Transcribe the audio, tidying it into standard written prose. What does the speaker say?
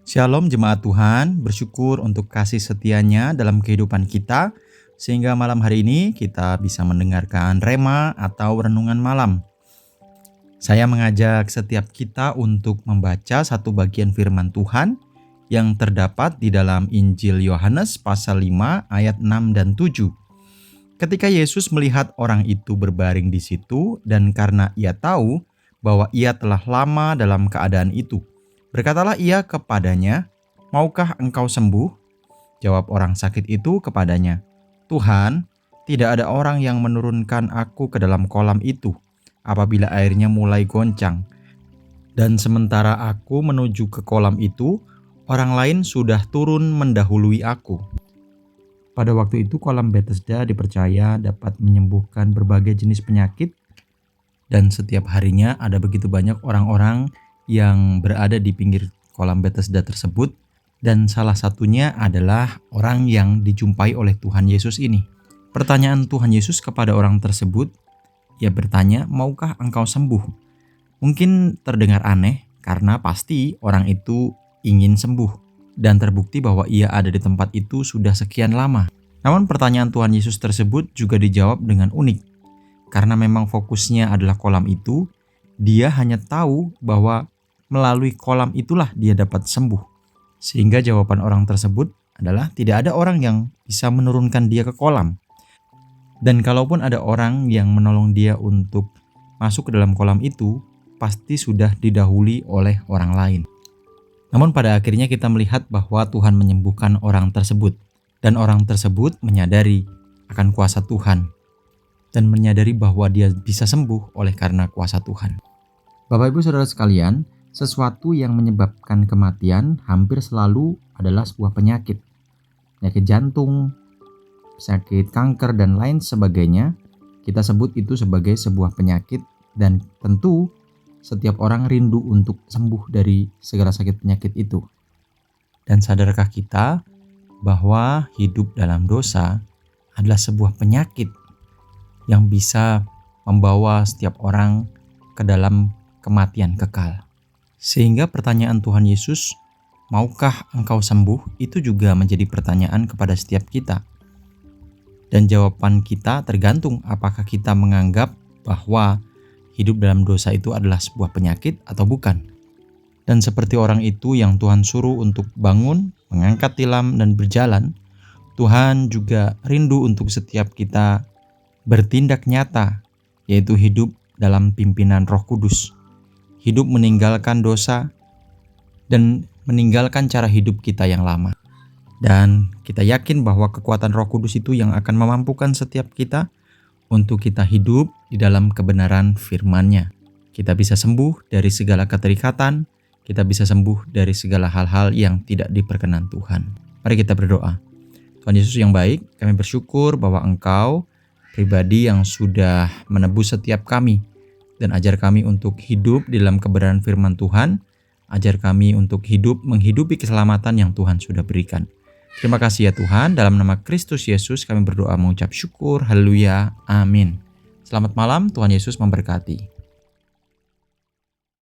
Shalom jemaat Tuhan, bersyukur untuk kasih setianya dalam kehidupan kita, sehingga malam hari ini kita bisa mendengarkan Rema atau Renungan Malam. Saya mengajak setiap kita untuk membaca satu bagian firman Tuhan yang terdapat di dalam Injil Yohanes pasal 5 ayat 6 dan 7. Ketika Yesus melihat orang itu berbaring di situ dan karena ia tahu bahwa ia telah lama dalam keadaan itu, berkatalah ia kepadanya, "Maukah engkau sembuh?" Jawab orang sakit itu kepadanya, "Tuhan, tidak ada orang yang menurunkan aku ke dalam kolam itu apabila airnya mulai goncang. Dan sementara aku menuju ke kolam itu, orang lain sudah turun mendahului aku." Pada waktu itu kolam Bethesda dipercaya dapat menyembuhkan berbagai jenis penyakit, dan setiap harinya ada begitu banyak orang-orang yang berada di pinggir kolam Bethesda tersebut, dan salah satunya adalah orang yang dijumpai oleh Tuhan Yesus ini. Pertanyaan Tuhan Yesus kepada orang tersebut, ia bertanya, "Maukah engkau sembuh?" Mungkin terdengar aneh karena pasti orang itu ingin sembuh dan terbukti bahwa ia ada di tempat itu sudah sekian lama. Namun pertanyaan Tuhan Yesus tersebut juga dijawab dengan unik. Karena memang fokusnya adalah kolam itu, dia hanya tahu bahwa melalui kolam itulah dia dapat sembuh. Sehingga jawaban orang tersebut adalah tidak ada orang yang bisa menurunkan dia ke kolam. Dan kalaupun ada orang yang menolong dia untuk masuk ke dalam kolam itu, pasti sudah didahului oleh orang lain. Namun pada akhirnya kita melihat bahwa Tuhan menyembuhkan orang tersebut. Dan orang tersebut menyadari akan kuasa Tuhan. Dan menyadari bahwa dia bisa sembuh oleh karena kuasa Tuhan. Bapak Ibu Saudara sekalian, sesuatu yang menyebabkan kematian hampir selalu adalah sebuah penyakit. Penyakit jantung, penyakit kanker, dan lain sebagainya. Kita sebut itu sebagai sebuah penyakit, dan tentu setiap orang rindu untuk sembuh dari segala sakit penyakit itu. Dan sadarkah kita bahwa hidup dalam dosa adalah sebuah penyakit yang bisa membawa setiap orang ke dalam kematian kekal. Sehingga pertanyaan Tuhan Yesus, "Maukah engkau sembuh?" itu juga menjadi pertanyaan kepada setiap kita. Dan jawaban kita tergantung apakah kita menganggap bahwa hidup dalam dosa itu adalah sebuah penyakit atau bukan. Dan seperti orang itu yang Tuhan suruh untuk bangun, mengangkat tilam dan berjalan, Tuhan juga rindu untuk setiap kita bertindak nyata, yaitu hidup dalam pimpinan Roh Kudus. Hidup meninggalkan dosa dan meninggalkan cara hidup kita yang lama. Dan kita yakin bahwa kekuatan Roh Kudus itu yang akan memampukan setiap kita untuk kita hidup di dalam kebenaran firman-Nya. Kita bisa sembuh dari segala keterikatan, kita bisa sembuh dari segala hal-hal yang tidak diperkenan Tuhan. Mari kita berdoa. Tuhan Yesus yang baik, kami bersyukur bahwa Engkau pribadi yang sudah menebus setiap kami, dan ajar kami untuk hidup di dalam kebenaran firman Tuhan, ajar kami untuk hidup menghidupi keselamatan yang Tuhan sudah berikan. Terima kasih ya Tuhan, dalam nama Kristus Yesus kami berdoa mengucap syukur, haleluya, amin. Selamat malam, Tuhan Yesus memberkati.